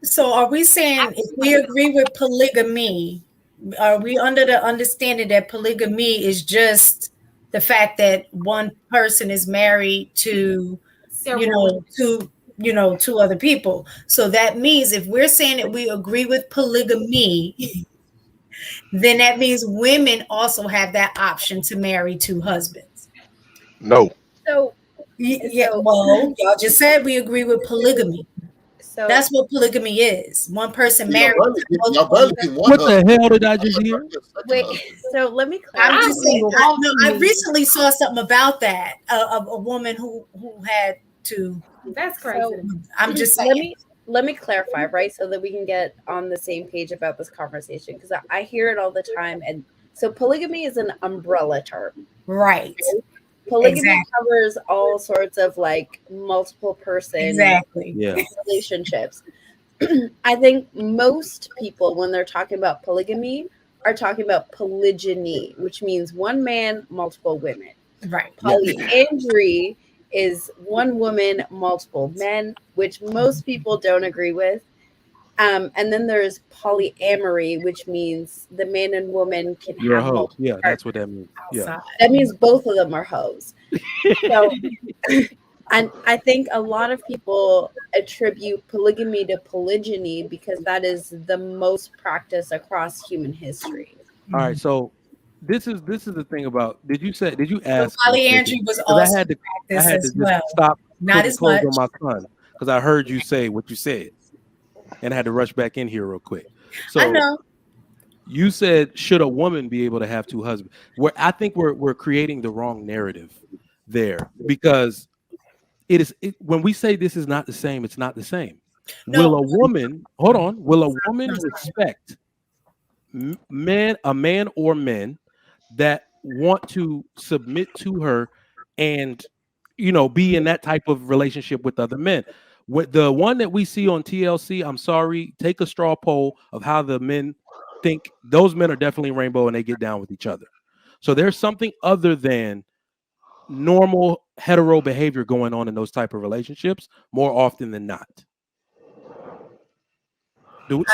So are we saying if we agree with polygamy, are we under the understanding that polygamy is just the fact that one person is married to, Several. two other people? So that means if we're saying that we agree with polygamy, then that means women also have that option to marry two husbands. No. So, Yeah, so, well, y'all just said we agree with polygamy. so, That's what polygamy is. One person Y'all married barely to get, y'all multiple. barely get one What the husband. hell did I just hear? wait. So let me I'm clarify. just saying. I Ultimately, recently saw something about that of a woman who had to. that's crazy. So I'm just let saying. me clarify, right, so that we can get on the same page about this conversation, because I hear it all the time. And so polygamy is an umbrella term. Right. Polygamy Exactly. covers all sorts of like multiple person Exactly. Yeah. relationships. I think most people, when they're talking about polygamy, are talking about polygyny, which means one man, multiple women. Right. Polyandry is one woman, multiple men, which most people don't agree with. And then there's polyamory, which means the man and woman can You're a have hoe. multiple Yeah, partners. that's what that means. Yeah. Outside. That means both of them are hoes. So, and I think a lot of people attribute polygamy to polygyny because that is the most practiced across human history. All right. So this is the thing about. Did you But ask? polyandry was Because also I practiced had to as just well. stop Not putting as clothes much. on my son because I heard you say what you said, and I had to rush back in here real quick. I So know. you said, should a woman be able to have two husbands? Where I think we're creating the wrong narrative there because when we say this is not the same, it's not the same. Will No. a woman hold on? Will a woman I'm sorry. respect a man or men that want to submit to her and be in that type of relationship with other men? With the one that we see on TLC, I'm sorry, take a straw poll of how the men think. Those men are definitely rainbow and they get down with each other. So there's something other than normal hetero behavior going on in those type of relationships more often than not.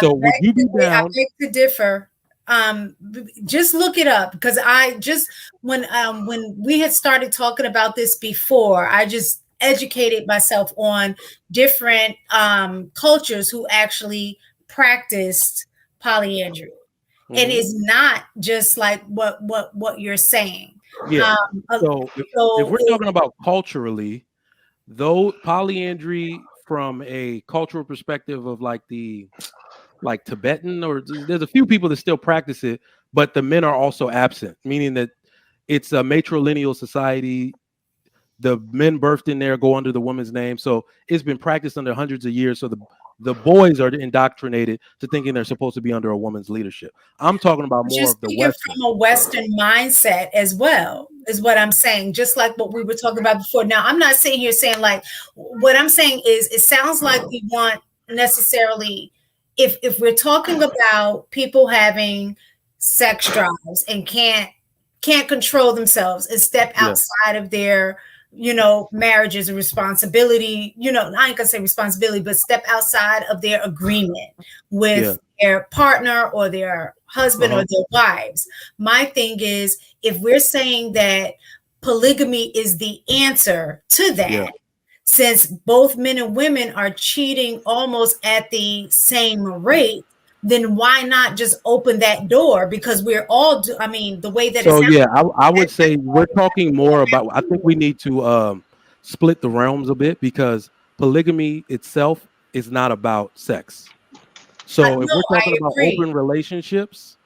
So would you be I down? beg to differ. Just look it up because I just when we had started talking about this before, I just educated myself on different cultures who actually practiced polyandry. And Mhm. it's not just like what you're saying. Yeah. Uh, So if so we're talking about culturally, though polyandry from a cultural perspective of like Tibetan or there's a few people that still practice it, but the men are also absent, meaning that it's a matrilineal society. The men birthed in there go under the woman's name, so it's been practiced under hundreds of years. So the boys are indoctrinated to thinking they're supposed to be under a woman's leadership. I'm talking about more just of the speaking Western. from a Western mindset as well, is what I'm saying. Just like what we were talking about before. Now, I'm not sitting here saying like what I'm saying is it sounds like we want necessarily if we're talking about people having sex drives and can't control themselves and step Yeah. outside of their marriages and responsibility, I ain't gonna say responsibility, but step outside of their agreement Yeah. with their partner or their husband or Uh-huh. their wives. My thing is, if we're saying that polygamy is the answer to that, Yeah. since both men and women are cheating almost at the same rate, then why not just open that door? Because we're all, I mean, the way that it So sounds. yeah, I would say we're talking more about. I think we need to split the realms a bit because polygamy itself is not about sex. So if No, we're I talking about agree. open relationships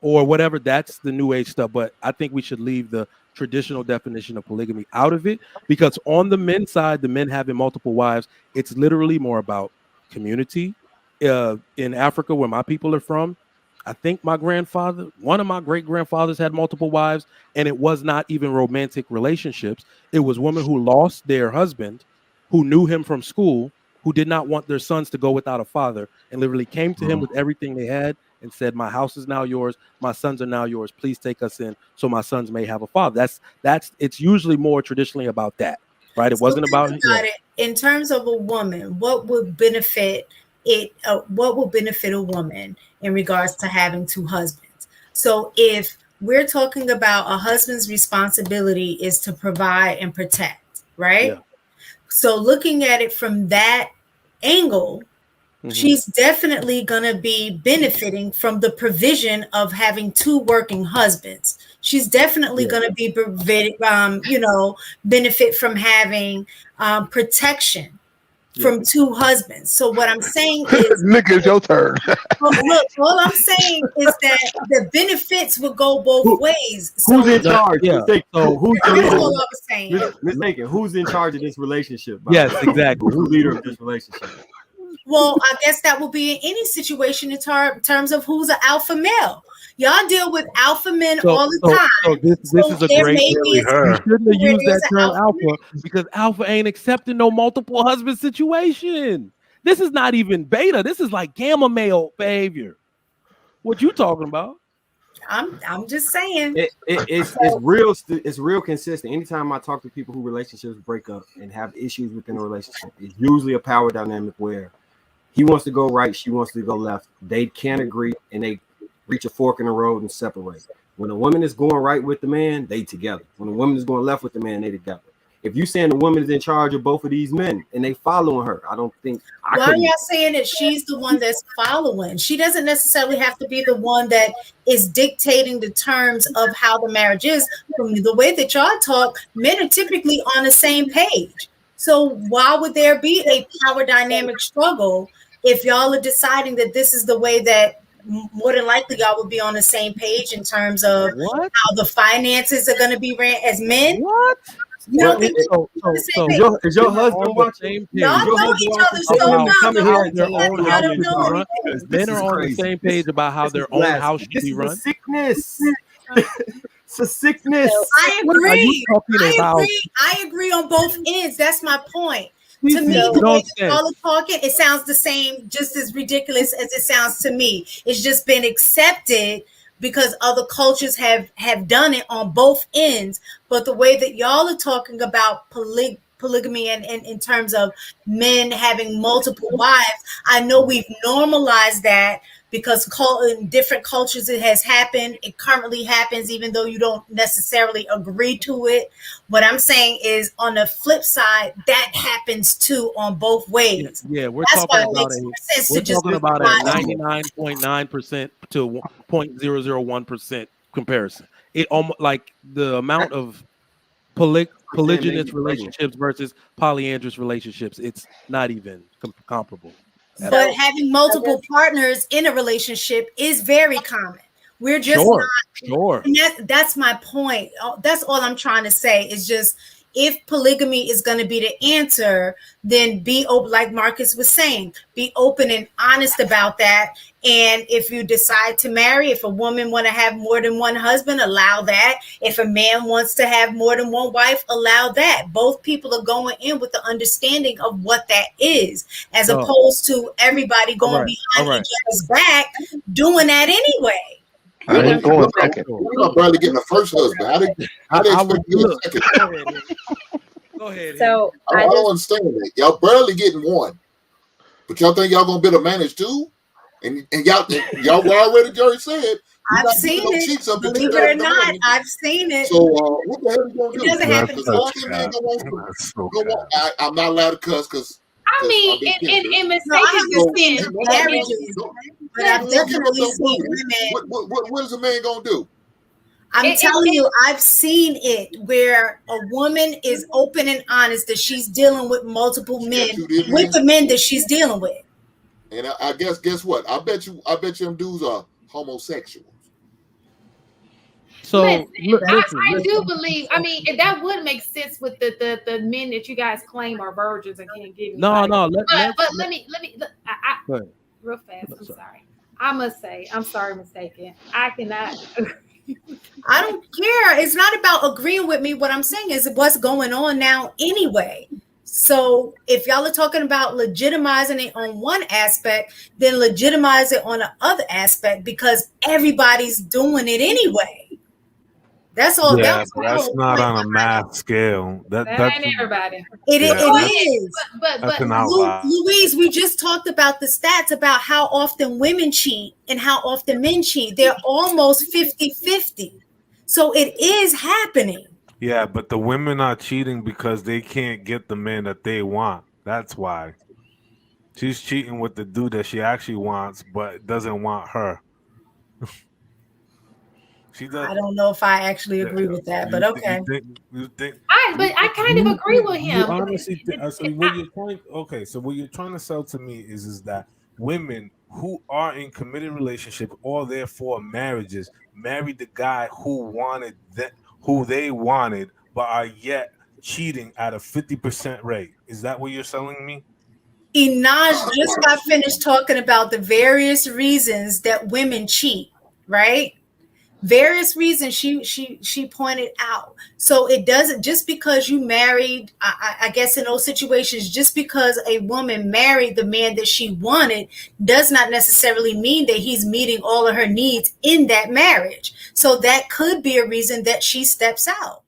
or whatever, that's the new age stuff. But I think we should leave the traditional definition of polygamy out of it because on the men's side, the men having multiple wives, it's literally more about community. In Africa, where my people are from, I think one of my great grandfathers had multiple wives, and it was not even romantic relationships. It was women who lost their husband, who knew him from school, who did not want their sons to go without a father, and literally came to him with everything they had and said, "My house is now yours. My sons are now yours. Please take us in, so my sons may have a father." That's. It's usually more traditionally about that, right? It So wasn't think about about it in terms of a woman. What would benefit what will benefit a woman in regards to having two husbands. So if we're talking about a husband's responsibility is to provide and protect, right? Yeah. So looking at it from that angle, she's definitely going to be benefiting from the provision of having two working husbands. She's definitely going to be, benefit from having protection from two husbands. So what I'm saying is, Nick, it's your turn. look, all I'm saying is that the benefits will go both ways. Who's in charge? Yeah. So who's That's all I was saying. mistaken? Who's in charge of this relationship? Yes, exactly. Who's leader of this relationship? Well, I guess that will be in any situation in terms of who's an alpha male. Y'all deal with alpha men all the time. So this is a great. You shouldn't have used that term alpha because alpha ain't accepting no multiple husband situation. This is not even beta. This is like gamma male behavior. What you talking about? I'm just saying. It's real. It's real consistent. Anytime I talk to people who relationships break up and have issues within a relationship, it's usually a power dynamic where he wants to go right, she wants to go left. They can't agree, and they reach a fork in the road and separate. When a woman is going right with the man, they together. When a woman is going left with the man, they together. If you saying the woman is in charge of both of these men and they following her, I don't think. Why are y'all saying that she's the one that's following? She doesn't necessarily have to be the one that is dictating the terms of how the marriage is. From the way that y'all talk, men are typically on the same page. So why would there be a power dynamic struggle if y'all are deciding that this is the way that more than likely y'all will be on the same page in terms of how the finances are going to be ran as men? What? You don't think is your husband watching? Y'all know each other so well. Men are on the same page about how their own house should be run. Sickness. It's a sickness. I agree. I agree on both ends. That's my point. To me, the way that y'all are talking, it sounds the same, just as ridiculous as it sounds to me. It's just been accepted because other cultures have done it on both ends. But the way that y'all are talking about polygamy and in terms of men having multiple wives, I know we've normalized that because in different cultures it has happened. It currently happens, even though you don't necessarily agree to it. What I'm saying is, on the flip side, that happens too on both ways. Yeah, we're talking about a 99.9% to 0.001% comparison. It almost like the amount of polygynous relationships versus polyandrous relationships. It's not even comparable. But having multiple partners in a relationship is very common. We're just not. And that's my point. That's all I'm trying to say is just, if polygamy is going to be the answer, then be open, like Marcus was saying, be open and honest about that. And if you decide to marry, if a woman want to have more than one husband, allow that. If a man wants to have more than one wife, allow that. Both people are going in with the understanding of what that is, as opposed to everybody going behind each other's back doing that anyway. I ain't going second. You're barely getting the first husband. How they expect you to get second? Go ahead. So I don't understand that. Y'all barely getting one, but y'all think y'all gonna be the manage too? And y'all already said. I've seen it. Believe it or not, I've seen it. So what the hell are you gonna do? It doesn't happen so often. I'm not allowed to cuss because. I mean, in mistaken marriages, but I've definitely seen women. What is a man gonna do? I'm telling you, I've seen it where a woman is open and honest that she's dealing with multiple men with the men that she's dealing with. And I guess what? I bet you them dudes are homosexuals. So I do believe. I mean, that would make sense with the men that you guys claim are virgins and can't get. No. But let me. Real fast. I'm sorry. I must say, I'm sorry, mistaken. I cannot. I don't care. It's not about agreeing with me. What I'm saying is what's going on now anyway. So if y'all are talking about legitimizing it on one aspect, then legitimize it on the other aspect, because everybody's doing it anyway. That's all. Yeah, That was but my that's whole not point. on a mass scale. That That's ain't everybody. It Yeah, is. that's an outlier. Louise, we just talked about the stats about how often women cheat and how often men cheat. They're almost 50-50. So it is happening. Yeah, but the women are cheating because they can't get the man that they want. That's why. She's cheating with the dude that she actually wants, but doesn't want her. She does. I don't know if I actually agree with that, but okay. You think But I kind of agree with you him. honestly so what you're trying so what you're trying to sell to me is that women who are in committed relationship or therefore marriages married the guy who they wanted but are yet cheating at a 50% rate. Is that what you're selling me? Inaj just got finished talking about the various reasons that women cheat, right? Various reasons she pointed out. So it doesn't just because you married, I guess in those situations, just because a woman married the man that she wanted does not necessarily mean that he's meeting all of her needs in that marriage. So that could be a reason that she steps out.